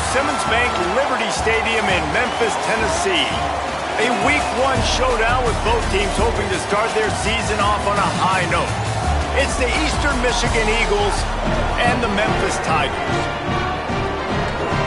Simmons Bank Liberty Stadium in Memphis, Tennessee. A Week 1 showdown with both teams hoping to start their season off on a high note. It's the Eastern Michigan Eagles and the Memphis Tigers.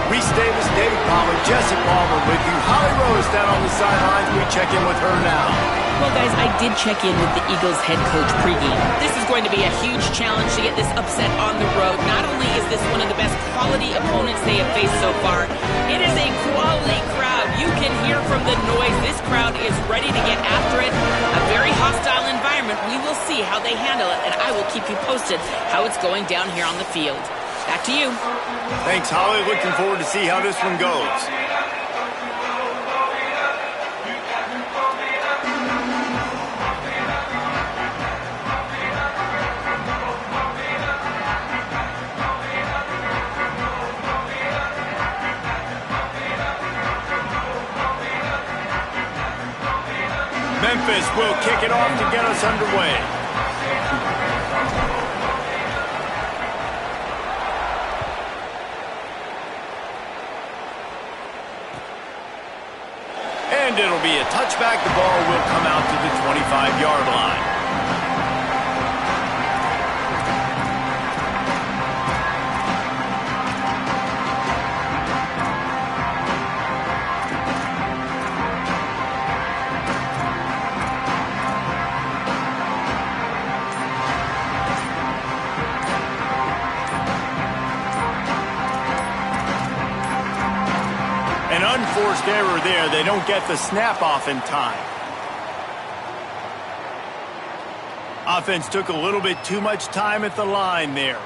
Reese Davis, David Pollard, Jesse Palmer with you. Holly Rose down on the sidelines. We check in with her now. Well, guys, I did check in with the Eagles head coach pregame. This is going to be a huge challenge to get this upset on the road. Not only is this one of the best quality opponents they have faced so far, it is a quality crowd. You can hear from the noise. This crowd is ready to get after it. A very hostile environment. We will see how they handle it, and I will keep you posted how it's going down here on the field. Back to you. Thanks, Holly. Looking forward to see how this one goes. Memphis will kick it off to get us underway. And it'll be a touchback. The ball will come out to the 25-yard line. An unforced error there. They don't get the snap off in time. Offense took a little bit too much time at the line there.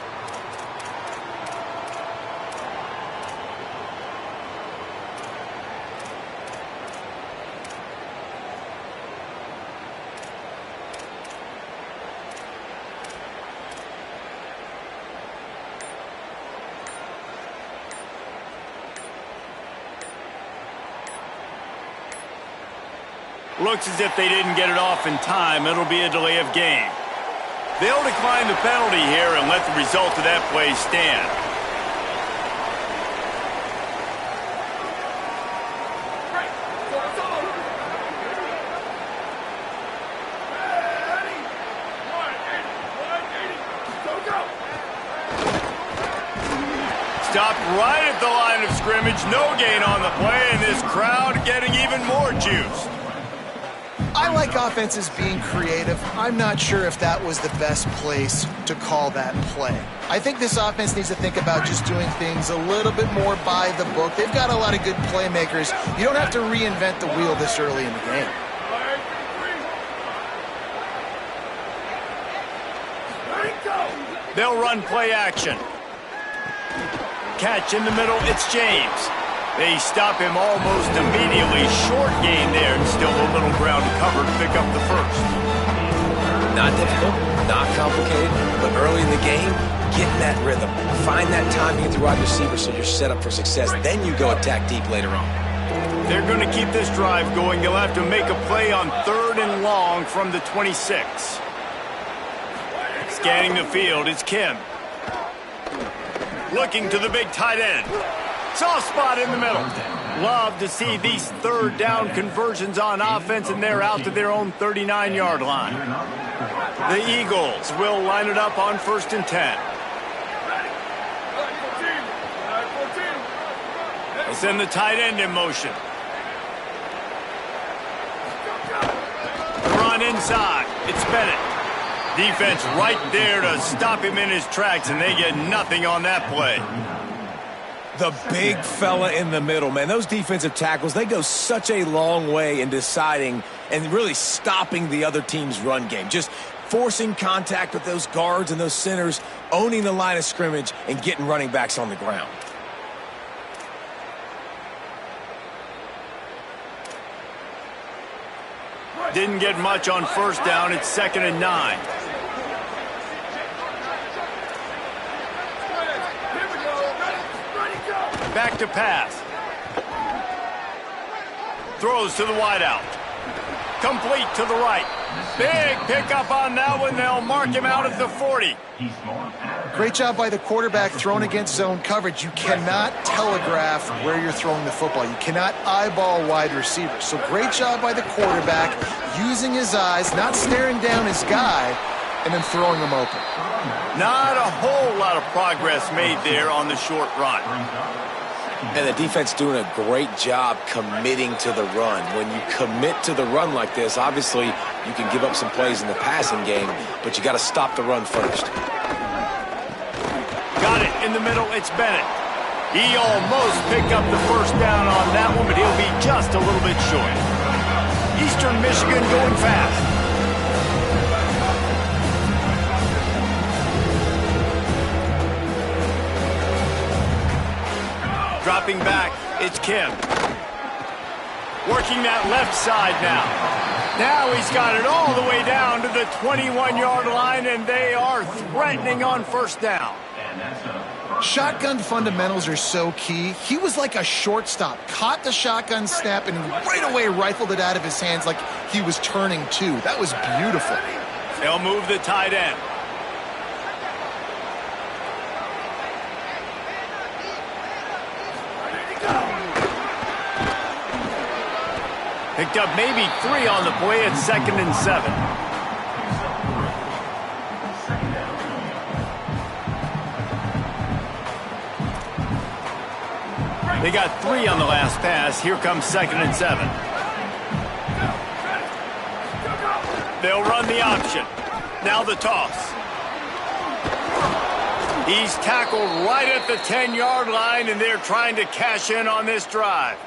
Looks as if they didn't get it off in time. It'll be a delay of game. They'll decline the penalty here and let the result of that play stand. Stopped right at the line of scrimmage. No gain on the play, and this crowd getting even more juice. I like offenses being creative. I'm not sure if that was the best place to call that play. I think this offense needs to think about just doing things a little bit more by the book. They've got a lot of good playmakers. You don't have to reinvent the wheel this early in the game. They'll run play action. Catch in the middle, it's James. They stop him almost immediately. Short gain there, and still a little ground covered to pick up the first. Not difficult, not complicated, but early in the game, get in that rhythm. Find that timing at the wide receiver so you're set up for success. Then you go attack deep later on. They're going to keep this drive going. They'll have to make a play on 3rd and long from the 26. Scanning the field, it's Kim. Looking to the big tight end. Soft spot in the middle. Love to see these 3rd down conversions on offense, and they're out to their own 39-yard line. The Eagles will line it up on 1st and 10. They'll send the tight end in motion. The run inside. It's Bennett. Defense right there to stop him in his tracks, and they get nothing on that play. The big fella in the middle, man. Those defensive tackles, they go such a long way in deciding and really stopping the other team's run game. Just forcing contact with those guards and those centers, owning the line of scrimmage, and getting running backs on the ground. Didn't get much on 1st down. It's 2nd and 9. Back to pass. Throws to the wideout. Complete to the right. Big pickup on that one. They'll mark him out at the 40. Great job by the quarterback throwing against zone coverage. You cannot telegraph where you're throwing the football. You cannot eyeball wide receivers. So great job by the quarterback using his eyes, not staring down his guy, and then throwing him open. Not a whole lot of progress made there on the short run. And the defense doing a great job committing to the run. When you commit to the run like this, obviously you can give up some plays in the passing game, but you got to stop the run first. Got it in the middle. It's Bennett. He almost picked up the first down on that one, but he'll be just a little bit short. Eastern Michigan going fast. Dropping back, it's Kim. Working that left side now. Now he's got it all the way down to the 21-yard line, and they are threatening on first down. Shotgun fundamentals are so key. He was like a shortstop. Caught the shotgun snap and right away rifled it out of his hands like he was turning two. That was beautiful. They'll move the tight end. Picked up maybe 3 on the play at 2nd and 7. They got 3 on the last pass. Here comes 2nd and 7. They'll run the option. Now the toss. He's tackled right at the 10-yard line, and they're trying to cash in on this drive.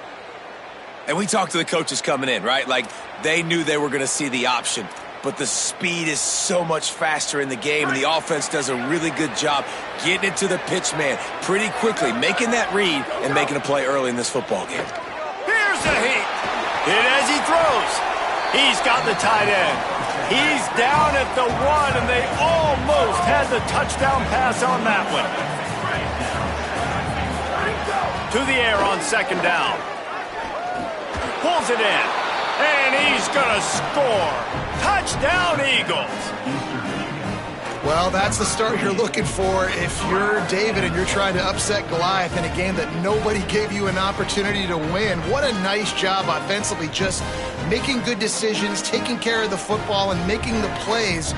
And we talked to the coaches coming in, right? Like, they knew they were going to see the option. But the speed is so much faster in the game, and the offense does a really good job getting it to the pitch man pretty quickly, making that read and making a play early in this football game. Here's a hit. Hit as he throws. He's got the tight end. He's down at the 1, and they almost had the touchdown pass on that one. To the air on 2nd down. Pulls it in, and he's going to score. Touchdown, Eagles. Well, that's the start you're looking for if you're David and you're trying to upset Goliath in a game that nobody gave you an opportunity to win. What a nice job offensively, just making good decisions, taking care of the football, and making the plays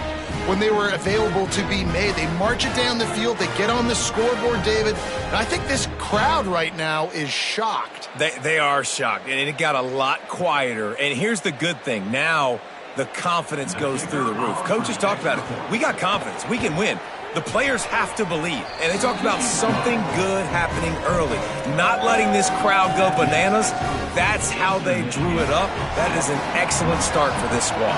when they were available to be made. They march it down the field. They get on the scoreboard, David. And I think this crowd right now is shocked. They are shocked, and it got a lot quieter. And here's the good thing. Now the confidence goes through the roof. Coaches talked about it. We got confidence. We can win. The players have to believe. And they talked about something good happening early. Not letting this crowd go bananas. That's how they drew it up. That is an excellent start for this squad.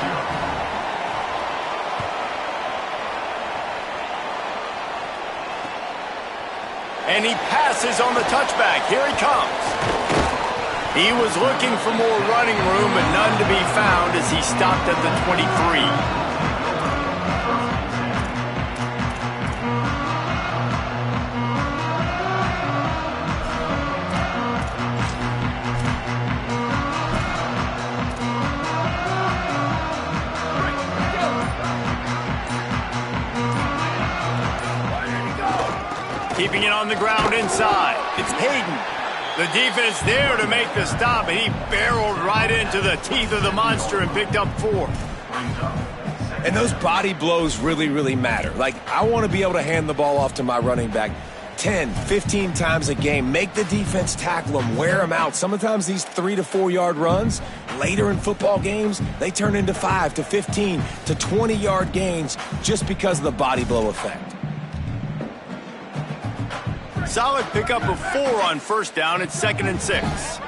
And he passes on the touchback. Here he comes. He was looking for more running room, but none to be found as he stopped at the 23. Keeping it on the ground inside. It's Hayden. The defense there to make the stop, and he barreled right into the teeth of the monster and picked up 4. And those body blows really, really matter. Like, I want to be able to hand the ball off to my running back 10, 15 times a game. Make the defense tackle them, wear them out. Sometimes these 3 to 4 yard runs, later in football games, they turn into 5 to 15 to 20 yard gains just because of the body blow effect. Solid pickup of 4 on first down. It's 2nd and 6.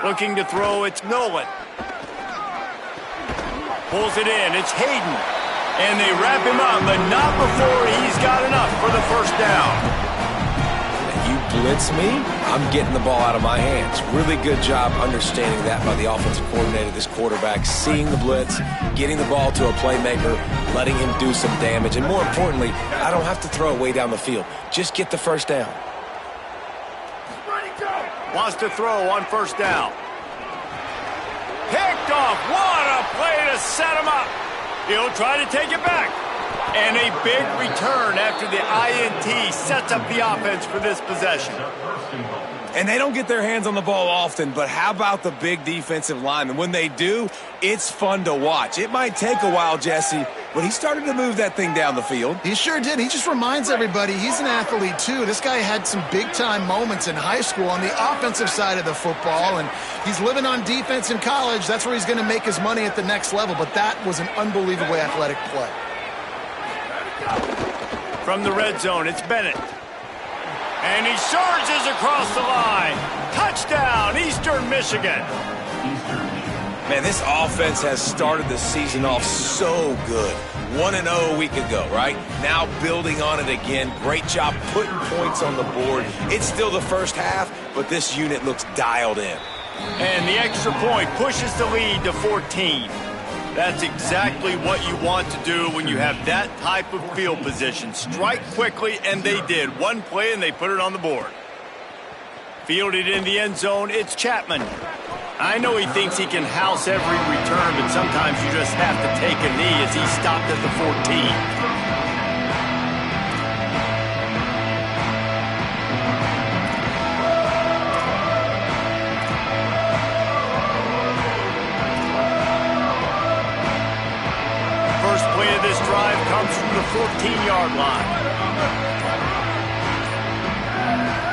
Looking to throw, it's Nolan. Pulls it in, it's Hayden. And they wrap him up, but not before he's got enough for the first down. You blitz me, I'm getting the ball out of my hands. Really good job understanding that by the offensive coordinator, this quarterback, seeing the blitz, getting the ball to a playmaker, letting him do some damage. And more importantly, I don't have to throw it way down the field. Just get the first down. Wants to throw on first down. picked off. What a play to set him up. He'll try to take it back. And a big return after the INT sets up the offense for this possession. And they don't get their hands on the ball often, but how about the big defensive line? And when they do, it's fun to watch. It might take a while, Jesse, but he started to move that thing down the field. He sure did. He just reminds everybody he's an athlete, too. This guy had some big-time moments in high school on the offensive side of the football, and he's living on defense in college. That's where he's going to make his money at the next level, but that was an unbelievably athletic play. From the red zone, it's Bennett. And he surges across the line. Touchdown, Eastern Michigan. Man, this offense has started the season off so good. 1-0 a week ago, right? Now building on it again. Great job putting points on the board. It's still the first half, but this unit looks dialed in. And the extra point pushes the lead to 14. That's exactly what you want to do when you have that type of field position. Strike quickly, and they did. One play, and they put it on the board. Fielded in the end zone, it's Chapman. I know he thinks he can house every return, but sometimes you just have to take a knee as he stopped at the 14. This drive comes from the 14-yard line.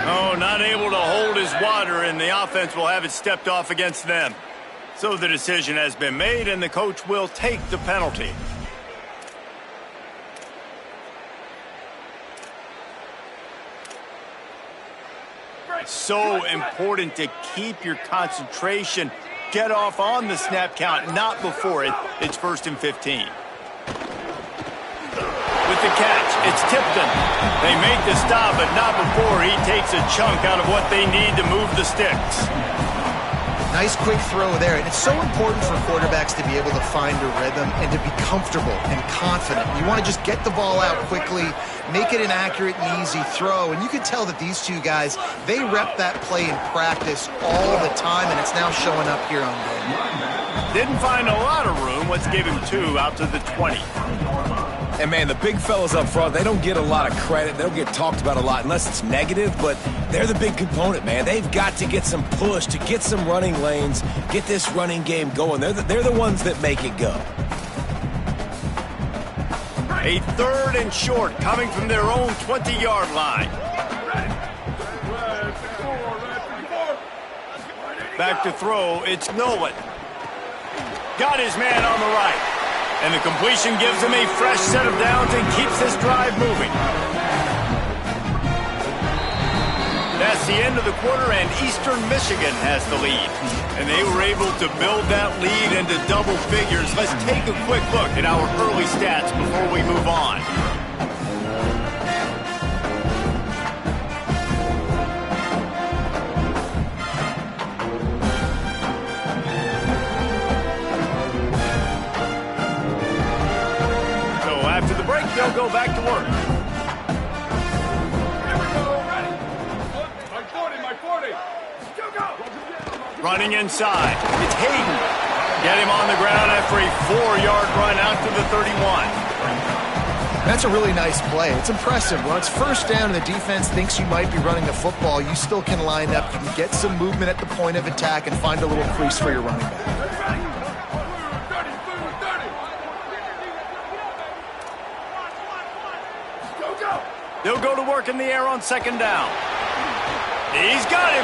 Oh, not able to hold his water, and the offense will have it stepped off against them. So the decision has been made, and the coach will take the penalty. So important to keep your concentration. Get off on the snap count, not before it. It's 1st and 15. With the catch, it's Tipton. They make the stop, but not before he takes a chunk out of what they need to move the sticks. Nice quick throw there, and it's so important for quarterbacks to be able to find a rhythm and to be comfortable and confident. You want to just get the ball out quickly, make it an accurate and easy throw, and you can tell that these two guys, they rep that play in practice all the time, and it's now showing up here on game. Didn't find a lot of room. Let's give him 2 out to the 20. And, man, the big fellas up front, they don't get a lot of credit. They don't get talked about a lot unless it's negative, but they're the big component, man. They've got to get some push, to get some running lanes, get this running game going. They're the ones that make it go. A 3rd and short coming from their own 20-yard line. Back to throw, it's Nolan. Got his man on the right. And the completion gives him a fresh set of downs and keeps this drive moving. That's the end of the quarter, and Eastern Michigan has the lead. And they were able to build that lead into double figures. Let's take a quick look at our early stats before we move on. After the break, they'll go back to work. Running inside. It's Hayden. Get him on the ground after a 4-yard run out to the 31. That's a really nice play. It's impressive. When it's first down and the defense thinks you might be running the football, you still can line up. You can get some movement at the point of attack and find a little crease for your running back. They'll go to work in the air on 2nd down. He's got him.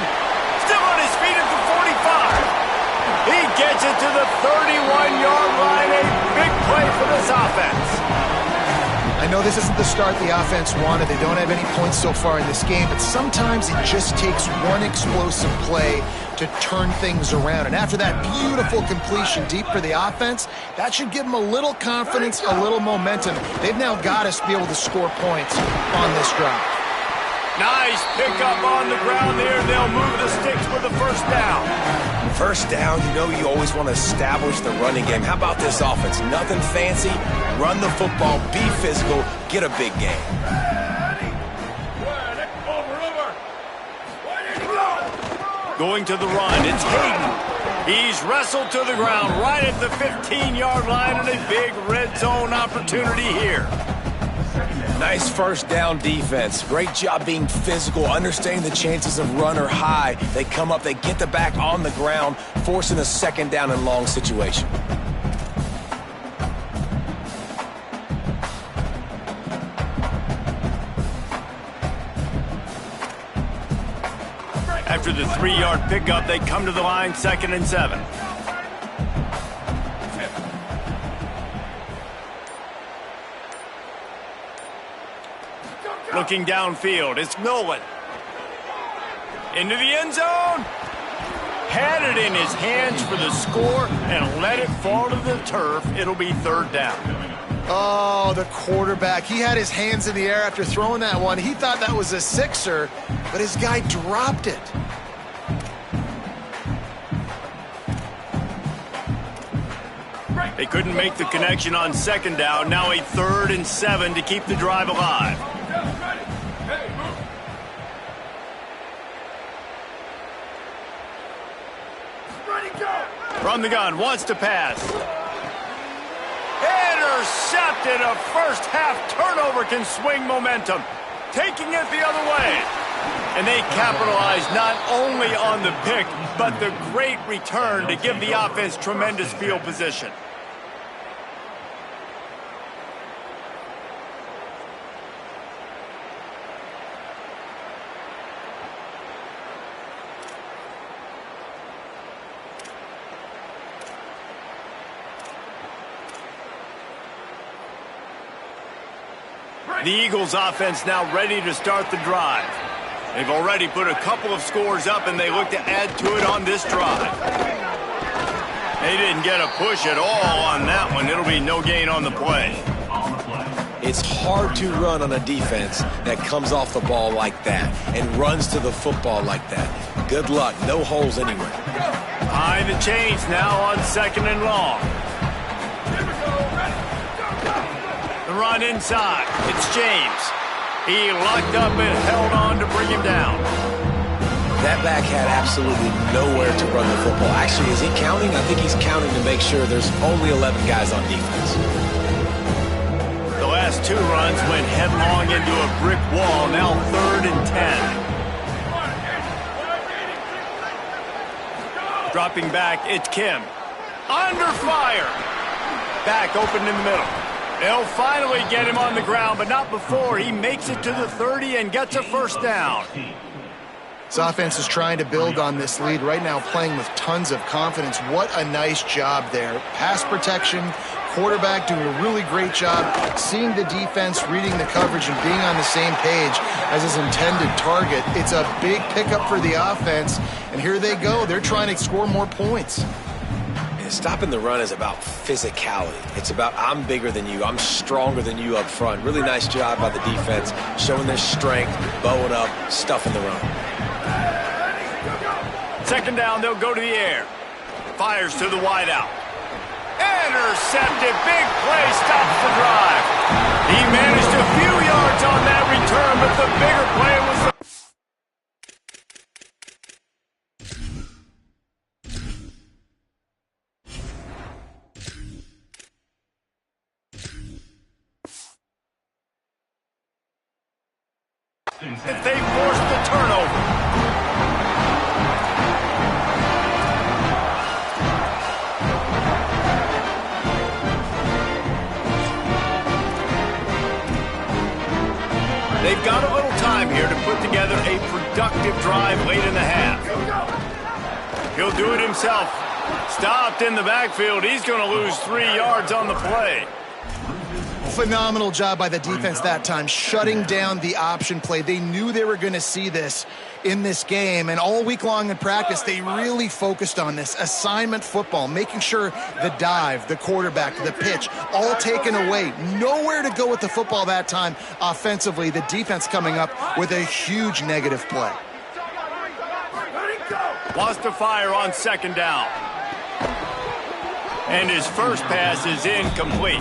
Still on his feet at the 45. He gets it to the 31-yard line. A big play for this offense. I know this isn't the start the offense wanted. They don't have any points so far in this game, but sometimes it just takes one explosive play to turn things around. And after that beautiful completion deep for the offense, that should give them a little confidence, a little momentum. They've now got us to be able to score points on this drive. Nice pickup on the ground there. They'll move the sticks for the 1st down. First down, you know you always want to establish the running game. How about this offense? Nothing fancy. Run the football, be physical, get a big game. Going to the run, it's Hayden. He's wrestled to the ground right at the 15-yard line, and a big red zone opportunity here. Nice first down defense. Great job being physical, understanding the chances of run or high. They come up, they get the back on the ground, forcing a second down and long situation. After the 3-yard pickup, they come to the line, 2nd and 7. Looking downfield, it's Nolan. Into the end zone. Had it in his hands for the score and let it fall to the turf. It'll be 3rd down. Oh, the quarterback. He had his hands in the air after throwing that one. He thought that was a sixer, but his guy dropped it. They couldn't make the connection on 2nd down. Now a 3rd and 7 to keep the drive alive. From the gun, wants to pass. Intercepted. A first-half turnover can swing momentum. Taking it the other way. And they capitalized not only on the pick, but the great return to give the offense tremendous field position. The Eagles offense now ready to start the drive. They've already put a couple of scores up, and they look to add to it on this drive. They didn't get a push at all on that one. It'll be no gain on the play. It's hard to run on a defense that comes off the ball like that and runs to the football like that. Good luck. No holes anywhere. High the chains now on 2nd and long. The run inside. It's James. He locked up and held on to bring him down. That back had absolutely nowhere to run the football. Actually, is he counting? I think he's counting to make sure there's only 11 guys on defense. The last 2 runs went headlong into a brick wall. Now 3rd and 10. Dropping back, it's Kim. Under fire. Back open in the middle. They'll finally get him on the ground, but not before he makes it to the 30 and gets a first down. This offense is trying to build on this lead right now, playing with tons of confidence. What a nice job there. Pass protection, quarterback doing a really great job, seeing the defense, reading the coverage, and being on the same page as his intended target. It's a big pickup for the offense, and here they go. They're trying to score more points. Stopping the run is about physicality. It's about I'm bigger than you, I'm stronger than you up front. Really nice job by the defense, showing their strength, bowing up, stuffing the run. 2nd down, they'll go to the air. Fires to the wideout. Intercepted, big play, stops the drive. He managed a few yards on that return, but the bigger play was the... If they force the turnover. They've got a little time here to put together a productive drive late in the half. He'll do it himself. Stopped in the backfield. He's going to lose 3 yards on the play. Phenomenal job by the defense that time, shutting down the option play. They knew they were going to see this in this game, and all week long in practice, they really focused on this assignment football, making sure the dive, the quarterback, the pitch, all taken away. Nowhere to go with the football that time offensively. The defense coming up with a huge negative play. Lost to fire on 2nd down. And his first pass is incomplete.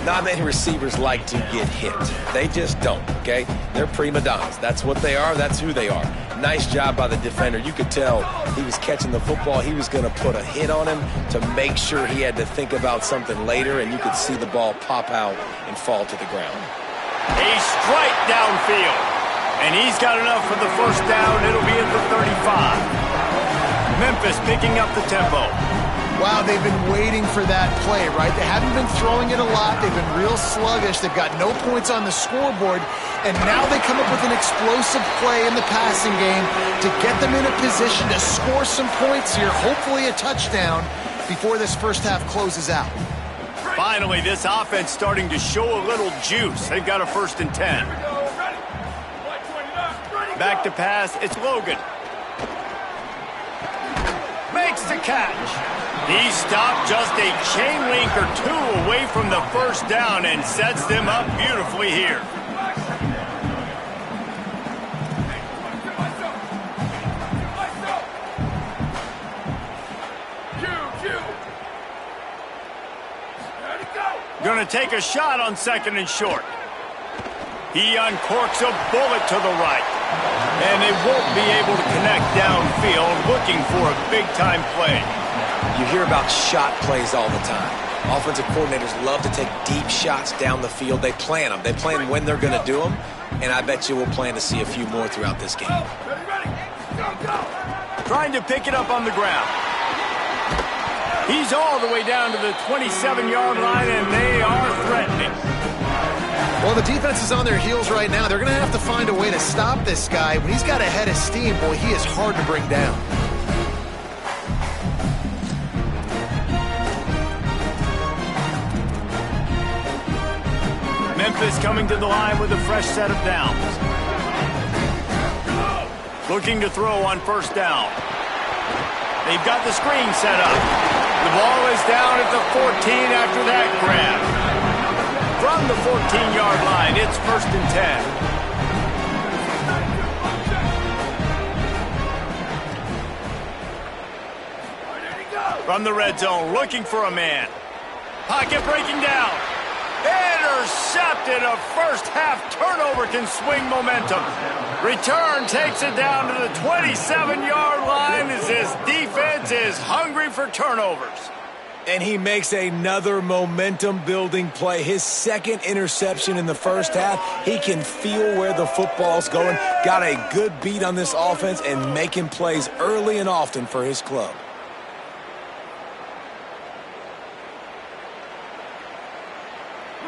Not many receivers like to get hit. They just don't, okay? They're prima donnas. That's what they are. That's who they are. Nice job by the defender. You could tell he was catching the football. He was going to put a hit on him to make sure he had to think about something later, and you could see the ball pop out and fall to the ground. A strike downfield. And he's got enough for the first down. It'll be at the 35. Memphis picking up the tempo. Wow, they've been waiting for that play, right? They haven't been throwing it a lot. They've been real sluggish. They've got no points on the scoreboard. And now they come up with an explosive play in the passing game to get them in a position to score some points here, hopefully a touchdown, before this first half closes out. Finally, this offense starting to show a little juice. They've got a 1st and 10. Back to pass, it's Logan. Makes the catch. He stopped just a chain link or two away from the first down and sets them up beautifully here. Going to take a shot on 2nd and short. He uncorks a bullet to the right. And they won't be able to connect downfield, looking for a big-time play. You hear about shot plays all the time. Offensive coordinators love to take deep shots down the field. They plan them. They plan when they're going to do them. And I bet you we'll plan to see a few more throughout this game. Trying to pick it up on the ground. He's all the way down to the 27-yard line, and they are threatening. Well, the defense is on their heels right now. They're going to have to find a way to stop this guy. When he's got a head of steam, boy, he is hard to bring down. Memphis coming to the line with a fresh set of downs. Looking to throw on 1st down. They've got the screen set up. The ball is down at the 14 after that grab. From the 14-yard line, it's 1st and 10. From the red zone, looking for a man. Pocket breaking down. Intercepted. A first-half turnover can swing momentum. Return takes it down to the 27-yard line as his defense is hungry for turnovers. And he makes another momentum-building play. His 2nd interception in the first half. He can feel where the football's going. Got a good beat on this offense and making plays early and often for his club.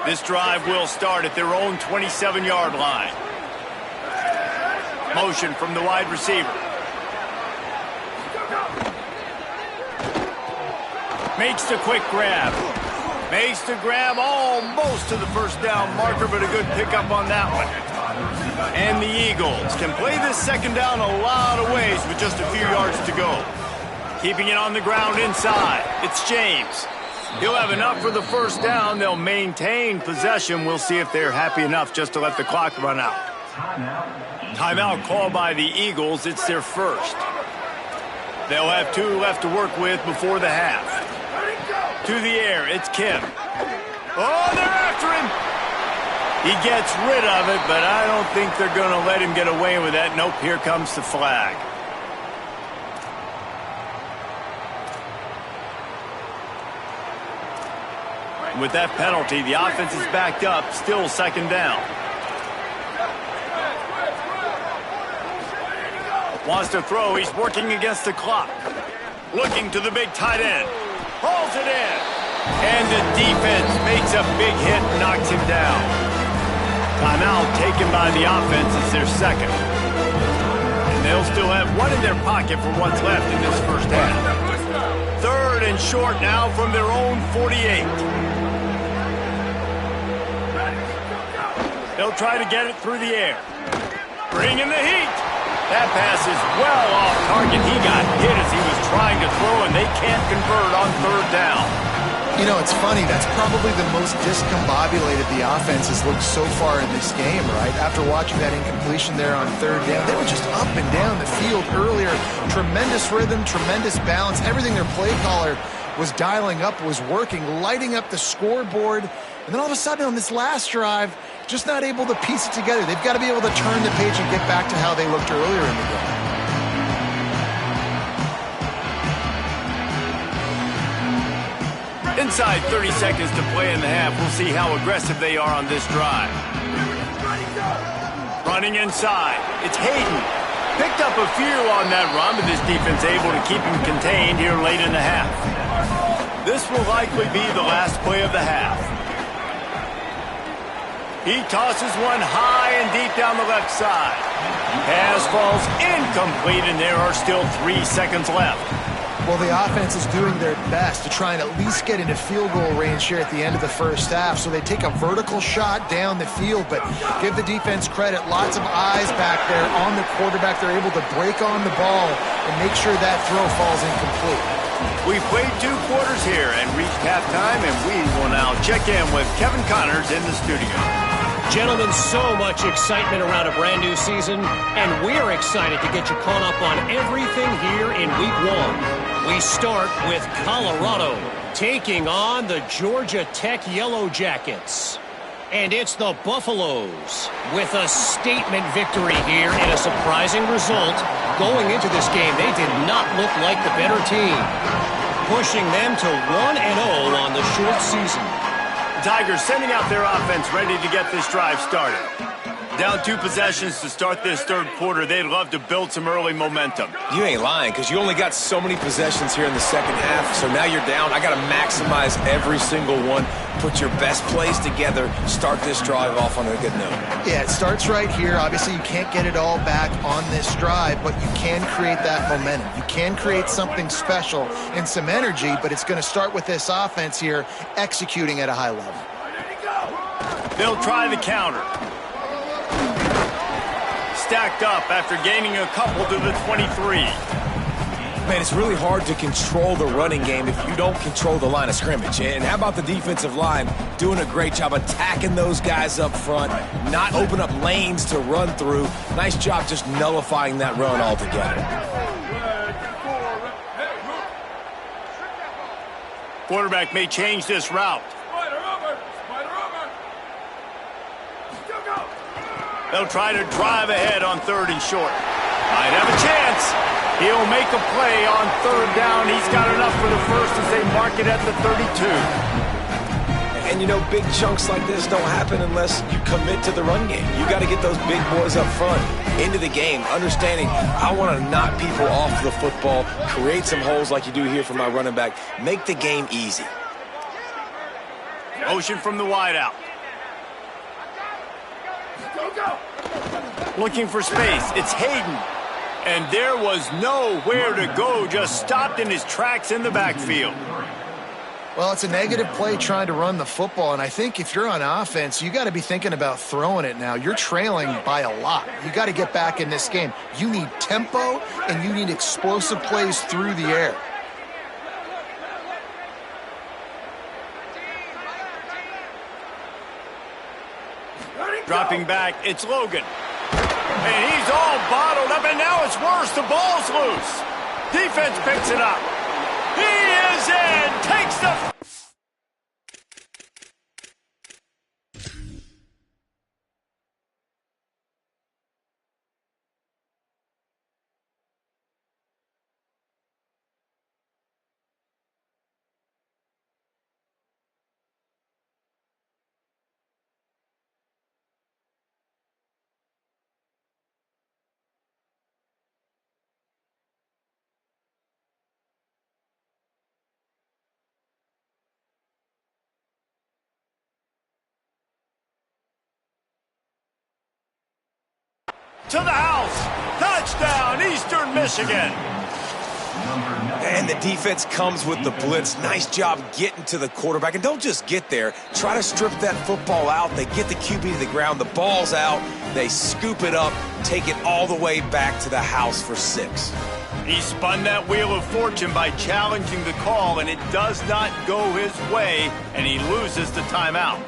This drive will start at their own 27-yard line. Motion from the wide receiver. Makes the quick grab. Makes the grab almost to the first down marker, but a good pickup on that one. And the Eagles can play this 2nd down a lot of ways with just a few yards to go. Keeping it on the ground inside. It's James. He'll have enough for the first down. They'll maintain possession. We'll see if they're happy enough just to let the clock run out. Timeout called by the Eagles. It's their first. They'll have 2 left to work with before the half. To the air, it's Kim. Oh, they're after him. He gets rid of it, but I don't think they're going to let him get away with that. Nope, here comes the flag. With that penalty, the offense is backed up, still 2nd down. Wants to throw, he's working against the clock. Looking to the big tight end. Hauls it in. And the defense makes a big hit, knocks him down. Timeout taken by the offense is their 2nd. And they'll still have 1 in their pocket for what's left in this first half. 3rd and short now from their own 48. They'll try to get it through the air. Bringing the heat. That pass is well off target. He got hit as he was trying to throw, and they can't convert on 3rd down. You know, it's funny. That's probably the most discombobulated the offense has looked so far in this game, right? After watching that incompletion there on 3rd down, they were just up and down the field earlier. Tremendous rhythm, tremendous balance, everything their play caller was dialing up, was working, lighting up the scoreboard. And then all of a sudden on this last drive, just not able to piece it together. They've got to be able to turn the page and get back to how they looked earlier in the game. Inside 30 seconds to play in the half. We'll see how aggressive they are on this drive. Running inside. It's Hayden. Picked up a few on that run, but this defense able to keep him contained here late in the half. This will likely be the last play of the half. He tosses one high and deep down the left side. Pass falls incomplete, and there are still 3 seconds left. Well, the offense is doing their best to try and at least get into field goal range here at the end of the first half. So they take a vertical shot down the field, but give the defense credit. Lots of eyes back there on the quarterback. They're able to break on the ball and make sure that throw falls incomplete. We've played 2 quarters here and reached halftime, and we will now check in with Kevin Connors in the studio. Gentlemen, so much excitement around a brand new season, and we're excited to get you caught up on everything here in Week 1. We start with Colorado taking on the Georgia Tech Yellow Jackets. And it's the Buffaloes with a statement victory here and a surprising result. Going into this game, they did not look like the better team, pushing them to 1-0 on the short season. Tigers sending out their offense ready to get this drive started. Down 2 possessions to start this third quarter. They'd love to build some early momentum. You ain't lying, because you only got so many possessions here in the second half, so now you're down. I got to maximize every single one, put your best plays together, start this drive off on a good note. Yeah, it starts right here. Obviously, you can't get it all back on this drive, but you can create that momentum. You can create something special and some energy, but it's going to start with this offense here executing at a high level. They'll try the counter. Stacked up after gaining a couple to the 23. Man, it's really hard to control the running game if you don't control the line of scrimmage. And how about the defensive line doing a great job attacking those guys up front, not open up lanes to run through. Nice job just nullifying that run altogether. Quarterback may change this route. They'll try to drive ahead on 3rd and short. Might have a chance. He'll make a play on 3rd down. He's got enough for the first as they mark it at the 32. And, you know, big chunks like this don't happen unless you commit to the run game. You got to get those big boys up front into the game, understanding I want to knock people off the football, create some holes like you do here for my running back, make the game easy. Motion from the wideout. Looking for space. It's Hayden. And there was nowhere to go. Just stopped in his tracks in the backfield. Well, it's a negative play trying to run the football, and I think if you're on offense, you got to be thinking about throwing it now. You're trailing by a lot. You got to get back in this game. You need tempo, and you need explosive plays through the air. Dropping back, it's Logan. And he's all bottled up, and now it's worse. The ball's loose. Defense picks it up. He is in. Takes the... to the house. Touchdown, Eastern Michigan. And the defense comes with the blitz. Nice job getting to the quarterback. And don't just get there. Try to strip that football out. They get the QB to the ground. The ball's out. They scoop it up, take it all the way back to the house for 6. He spun that wheel of fortune by challenging the call, and it does not go his way, and he loses the timeout.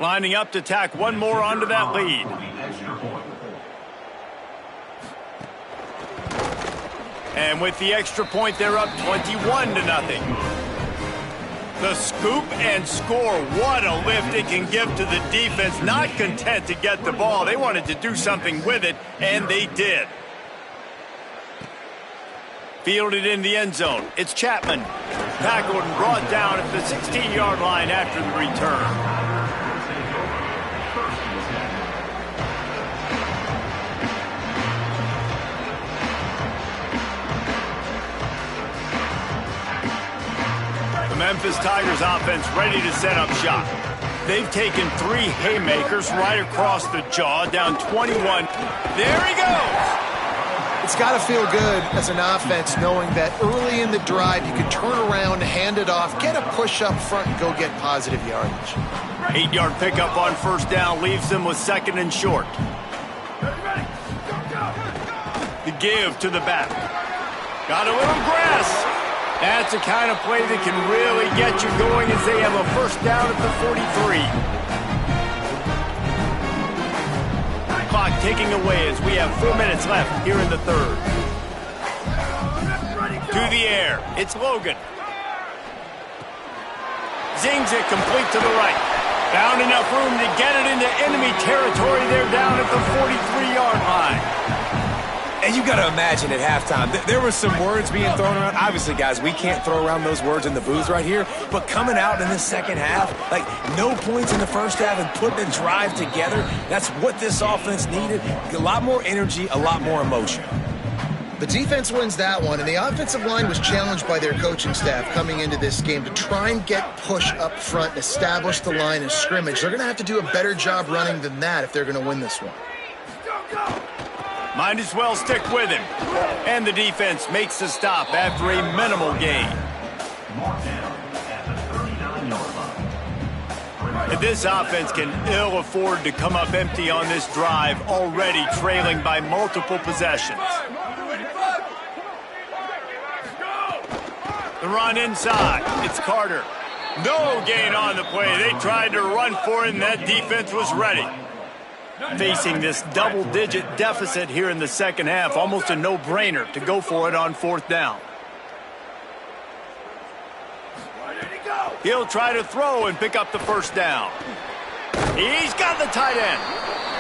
Lining up to tack one more onto that lead. And with the extra point, they're up 21-0. The scoop and score. What a lift it can give to the defense. Not content to get the ball. They wanted to do something with it, and they did. Fielded in the end zone. It's Chapman. Tackled and brought down at the 16-yard line after the return. The Memphis Tigers offense ready to set up shop. They've taken 3 haymakers right across the jaw, down 21. There he goes! It's got to feel good as an offense knowing that early in the drive you can turn around, hand it off, get a push up front, and go get positive yardage. 8-yard pickup on first down leaves them with 2nd and short. The give to the back. Got a little grass. That's the kind of play that can really get you going as they have a first down at the 43. Clock ticking away as we have 4 minutes left here in the third. To the air. It's Logan. Zings it complete to the right. Found enough room to get it into enemy territory. They're down at the 43-yard line. And you got to imagine at halftime, there were some words being thrown around. Obviously, guys, we can't throw around those words in the booth right here. But coming out in the second half, like no points in the first half and putting a drive together, that's what this offense needed. A lot more energy, a lot more emotion. The defense wins that one, and the offensive line was challenged by their coaching staff coming into this game to try and get push up front and establish the line of scrimmage. They're going to have to do a better job running than that if they're going to win this one. Might as well stick with him. And the defense makes the stop after a minimal gain. And this offense can ill afford to come up empty on this drive, already trailing by multiple possessions. The run inside. It's Carter. No gain on the play. They tried to run for it, and that defense was ready. Facing this double-digit deficit here in the second half, almost a no-brainer to go for it on fourth down. He'll try to throw and pick up the first down. He's got the tight end.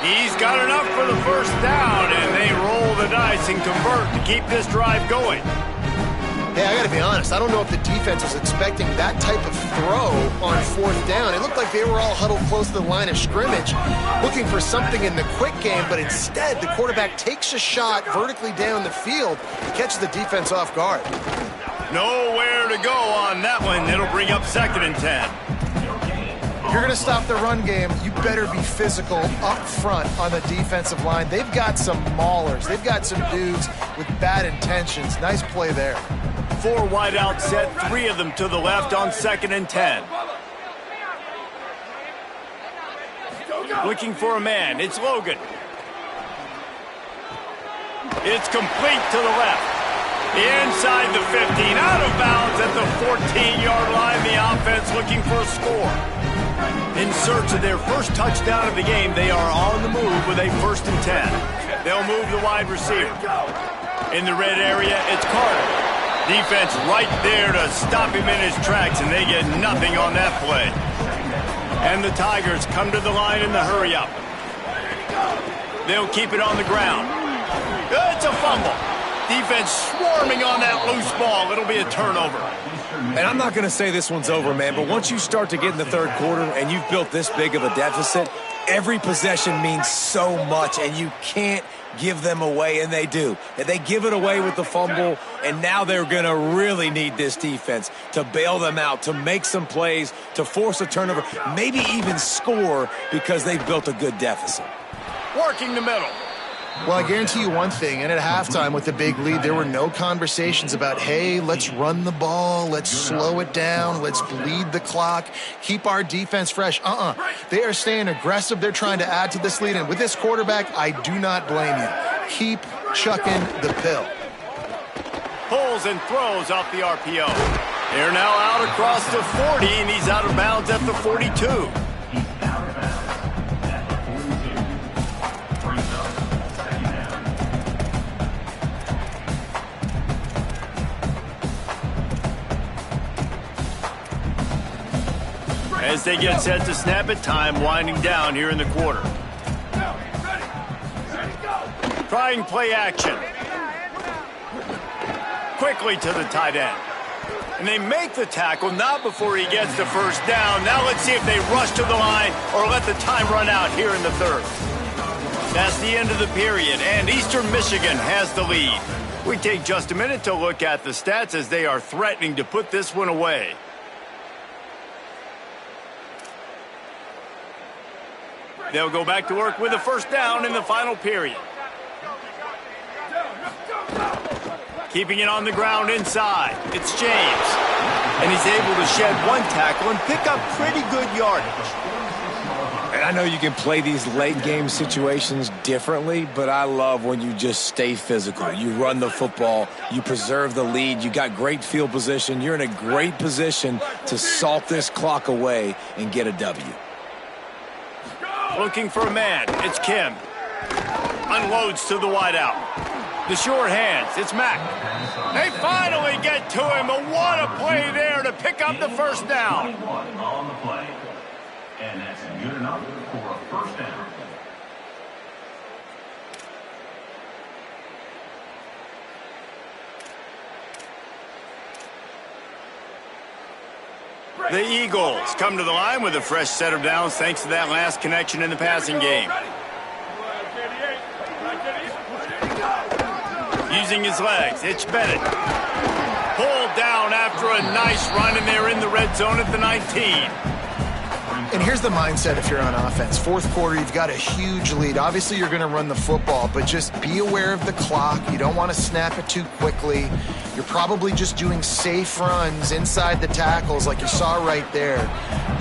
He's got enough for the first down, and they roll the dice and convert to keep this drive going. Hey, I got to be honest. I don't know if the defense was expecting that type of throw on fourth down. It looked like they were all huddled close to the line of scrimmage, looking for something in the quick game, but instead the quarterback takes a shot vertically down the field to catch the defense off guard. Nowhere to go on that one. It'll bring up 2nd and 10. If you're going to stop the run game, you better be physical up front on the defensive line. They've got some maulers. They've got some dudes with bad intentions. Nice play there. 4 wide out set, 3 of them to the left on 2nd and 10. Looking for a man. It's Logan. It's complete to the left. Inside the 15, out of bounds at the 14-yard line. The offense looking for a score. In search of their first touchdown of the game, they are on the move with a 1st and 10. They'll move the wide receiver. In the red area, it's Carter. Defense right there to stop him in his tracks, and they get nothing on that play. And the Tigers come to the line in the hurry-up. They'll keep it on the ground. It's a fumble. Defense swarming on that loose ball. It'll be a turnover. And I'm not going to say this one's over, man, but once you start to get in the third quarter and you've built this big of a deficit, every possession means so much, and you can't give them away, and they do. And they give it away with the fumble, and now they're going to really need this defense to bail them out, to make some plays, to force a turnover, maybe even score because they've built a good deficit. Working the middle. Well, I guarantee you one thing, and at halftime with the big lead, there were no conversations about, hey, let's run the ball, let's slow it down, let's bleed the clock, keep our defense fresh. They are staying aggressive. They're trying to add to this lead, and with this quarterback, I do not blame you. Keep chucking the pill. Pulls and throws off the RPO. They're now out across the 40, and he's out of bounds at the 42. As they get set to snap it, time winding down here in the quarter. Trying play action. Quickly to the tight end. And they make the tackle, not before he gets the first down. Now let's see if they rush to the line or let the time run out here in the third. That's the end of the period, and Eastern Michigan has the lead. We take just a minute to look at the stats as they are threatening to put this one away. They'll go back to work with a first down in the final period. Keeping it on the ground inside. It's James. And he's able to shed one tackle and pick up pretty good yardage. And I know you can play these late game situations differently, but I love when you just stay physical. You run the football, you preserve the lead, you got great field position. You're in a great position to salt this clock away and get a W. Looking for a man. It's Kim. Unloads to the wideout. The short hands. It's Mack. They finally get to him. But what a play there to pick up the first down. On the play. And that's good enough for a first down. The Eagles come to the line with a fresh set of downs thanks to that last connection in the passing game. Using his legs, it's Bennett. Pulled down after a nice run, and they're in the red zone at the 19. And here's the mindset if you're on offense. Fourth quarter, you've got a huge lead. Obviously, you're going to run the football, but just be aware of the clock. You don't want to snap it too quickly. You're probably just doing safe runs inside the tackles like you saw right there.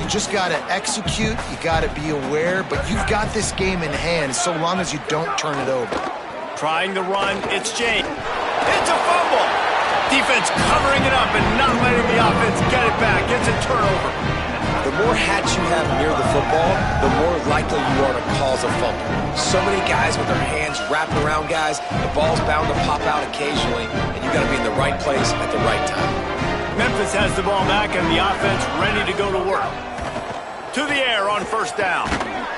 You just got to execute. You got to be aware, but you've got this game in hand so long as you don't turn it over. Trying the run, it's James. It's a fumble. Defense covering it up and not letting the offense get it back. It's a turnover. The more hats you have near the football, the more likely you are to cause a fumble. So many guys with their hands wrapping around guys, the ball's bound to pop out occasionally, and you got to be in the right place at the right time. Memphis has the ball back and the offense ready to go to work. To the air on first down.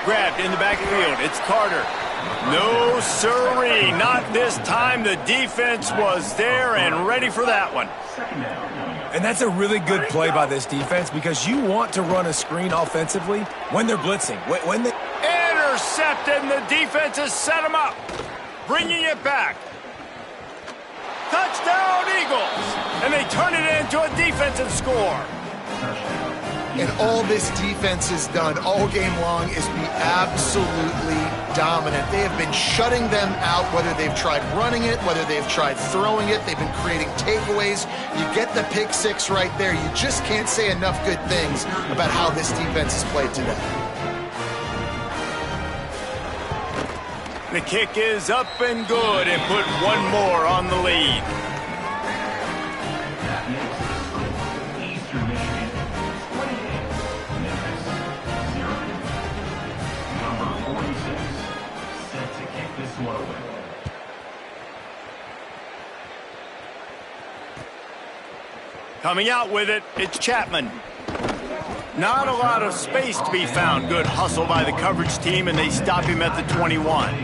Grabbed in the backfield. It's Carter. No sirree, not this time. The defense was there and ready for that one. And that's a really good play by this defense because you want to run a screen offensively when they're blitzing. When they intercepted, and the defense has set them up. Bringing it back. Touchdown, Eagles. And they turn it into a defensive score. And all this defense has done all game long is be absolutely dominant. They have been shutting them out, whether they've tried running it, whether they've tried throwing it. They've been creating takeaways. You get the pick six right there. You just can't say enough good things about how this defense has played today. The kick is up and good and put one more on the lead. Coming out with it, it's Chapman. Not a lot of space to be found. Good hustle by the coverage team, and they stop him at the 21.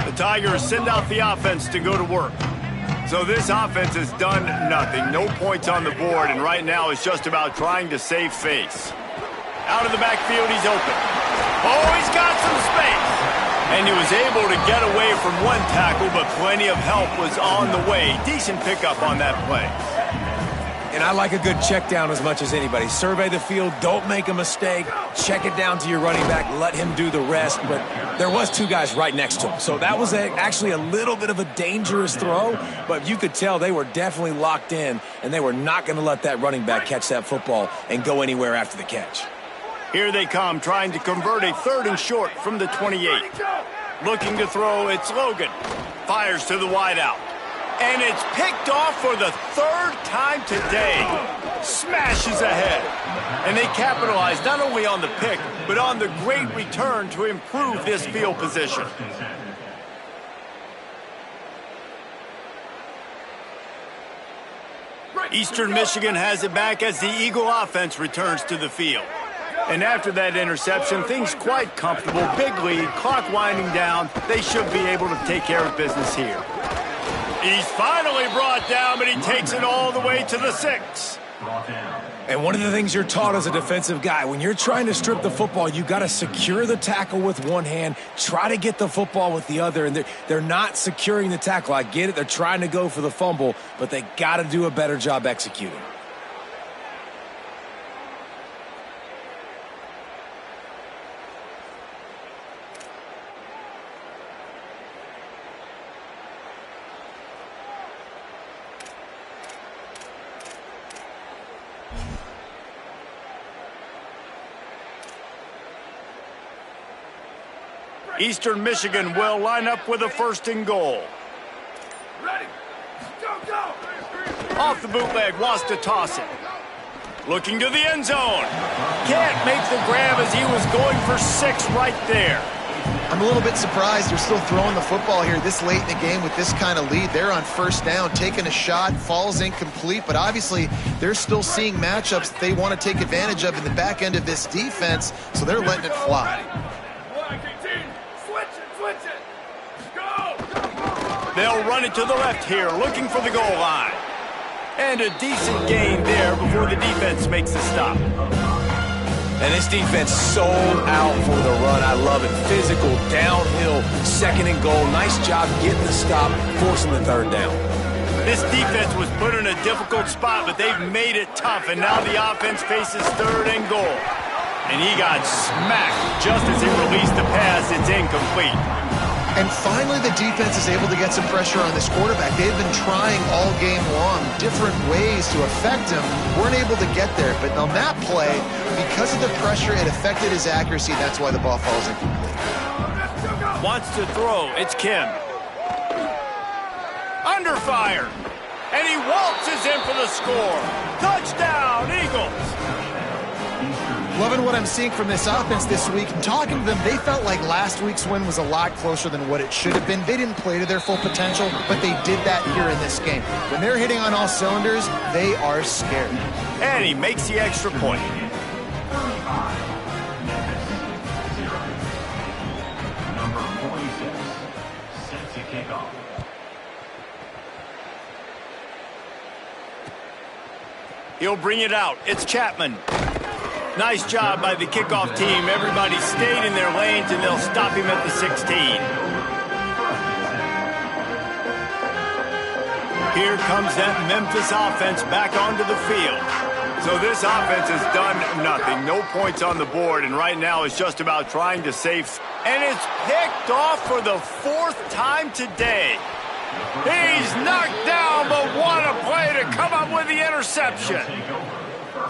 The Tigers send out the offense to go to work. So this offense has done nothing. No points on the board, and right now it's just about trying to save face. Out of the backfield, he's open. Oh, he's got some space. And he was able to get away from one tackle, but plenty of help was on the way. Decent pickup on that play. And I like a good check down as much as anybody. Survey the field, don't make a mistake, check it down to your running back, let him do the rest. But there was two guys right next to him. So that was actually a little bit of a dangerous throw, but you could tell they were definitely locked in, and they were not going to let that running back catch that football and go anywhere after the catch. Here they come, trying to convert a 3rd and short from the 28. Looking to throw, it's Logan. Fires to the wideout. And it's picked off for the 3rd time today. Smashes ahead. And they capitalize not only on the pick, but on the great return to improve this field position. Eastern Michigan has it back as the Eagle offense returns to the field. And after that interception, things quite comfortable. Big lead, clock winding down. They should be able to take care of business here. He's finally brought down, but he takes it all the way to the 6. And one of the things you're taught as a defensive guy, when you're trying to strip the football, you got to secure the tackle with one hand, try to get the football with the other, and they're not securing the tackle. I get it. They're trying to go for the fumble, but they got to do a better job executing. Eastern Michigan will line up with a 1st and goal. Off the bootleg, wants to toss it. Looking to the end zone. Can't make the grab as he was going for 6 right there. I'm a little bit surprised they're still throwing the football here this late in the game with this kind of lead. They're on 1st down, taking a shot, falls incomplete, but obviously they're still seeing matchups that they want to take advantage of in the back end of this defense, so they're letting it fly. They'll run it to the left here, looking for the goal line. And a decent gain there before the defense makes the stop. And this defense sold out for the run. I love it. Physical, downhill, 2nd and goal. Nice job getting the stop, forcing the 3rd down. This defense was put in a difficult spot, but they've made it tough, and now the offense faces 3rd and goal. And he got smacked just as he released the pass. It's incomplete. And finally, the defense is able to get some pressure on this quarterback. They've been trying all game long different ways to affect him. Weren't able to get there. But on that play, because of the pressure, it affected his accuracy. That's why the ball falls incomplete. Wants to throw. It's Kim. Under fire. And he waltzes in for the score. Touchdown, Eagles. Loving what I'm seeing from this offense this week. And talking to them, they felt like last week's win was a lot closer than what it should have been. They didn't play to their full potential, but they did that here in this game. When they're hitting on all cylinders, they are scared. And he makes the extra point. Number 46 sets the kickoff. He'll bring it out. It's Chapman. Nice job by the kickoff team. Everybody stayed in their lanes, and they'll stop him at the 16. Here comes that Memphis offense back onto the field. So this offense has done nothing. No points on the board, and right now it's just about trying to save. And it's picked off for the 4th time today. He's knocked down, but what a play to come up with the interception.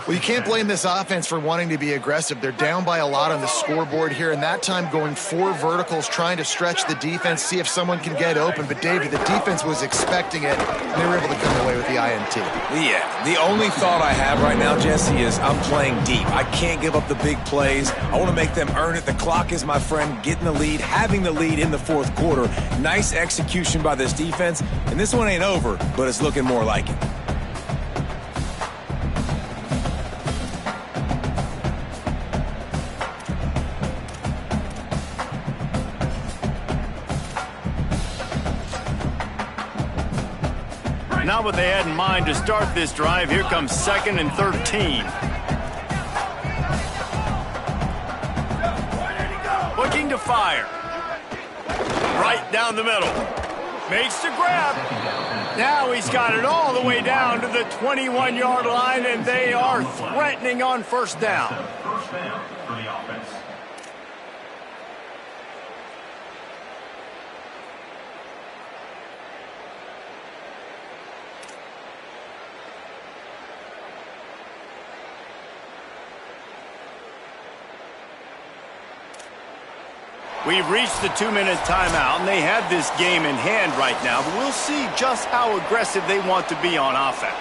Well, you can't blame this offense for wanting to be aggressive. They're down by a lot on the scoreboard here, and that time going 4 verticals, trying to stretch the defense, see if someone can get open. But, David, the defense was expecting it, and they were able to come away with the INT. Yeah, the only thought I have right now, Jesse, is I'm playing deep. I can't give up the big plays. I want to make them earn it. The clock is my friend. Getting the lead, having the lead in the 4th quarter. Nice execution by this defense, and this one ain't over, but it's looking more like it. Not what they had in mind to start this drive. Here comes 2nd and 13. Looking to fire. Right down the middle. Makes the grab. Now he's got it all the way down to the 21-yard line, and they are threatening on 1st down. First down for the offense. We've reached the 2-minute timeout, and they have this game in hand right now, but we'll see just how aggressive they want to be on offense.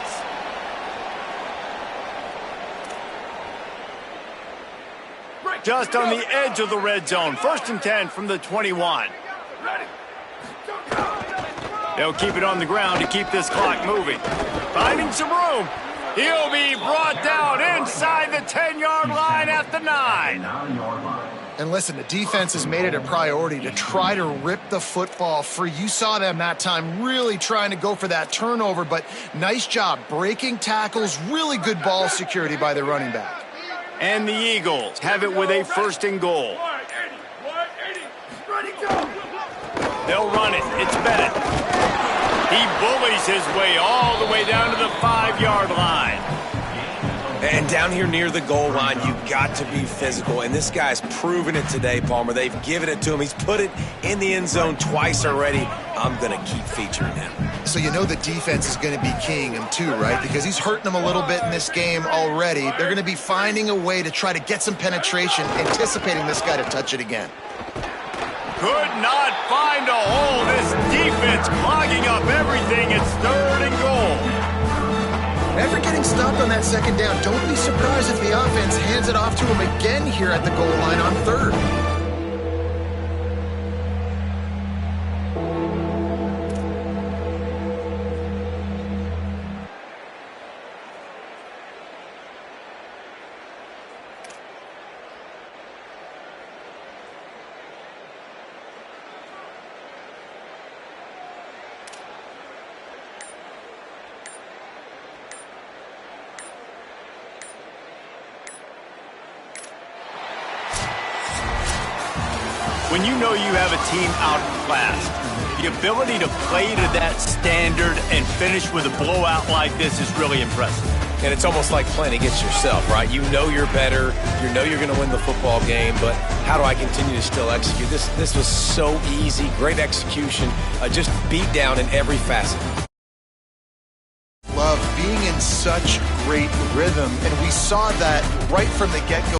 Just on the edge of the red zone. 1st and 10 from the 21. They'll keep it on the ground to keep this clock moving. Finding some room. He'll be brought down inside the 10-yard line at the 9. And listen, the defense has made it a priority to try to rip the football free. You saw them that time really trying to go for that turnover, but nice job breaking tackles, really good ball security by the running back. And the Eagles have it with a 1st and goal. They'll run it. It's Bennett. He bullies his way all the way down to the 5-yard line. And down here near the goal line, you've got to be physical. And this guy's proven it today, Palmer. They've given it to him. He's put it in the end zone twice already. I'm going to keep featuring him. So you know the defense is going to be keying him too, right? Because he's hurting them a little bit in this game already. They're going to be finding a way to try to get some penetration, anticipating this guy to touch it again. Could not find a hole. This defense clogging up everything. It's 3rd and goal. After getting stopped on that 2nd down, don't be surprised if the offense hands it off to him again here at the goal line on 3rd. When you know you have a team outclassed, the ability to play to that standard and finish with a blowout like this is really impressive. And it's almost like playing against yourself, right? You know you're better. You know you're going to win the football game, but how do I continue to still execute? This was so easy, great execution, just beat down in every facet. Love being in such great rhythm, and we saw that right from the get-go.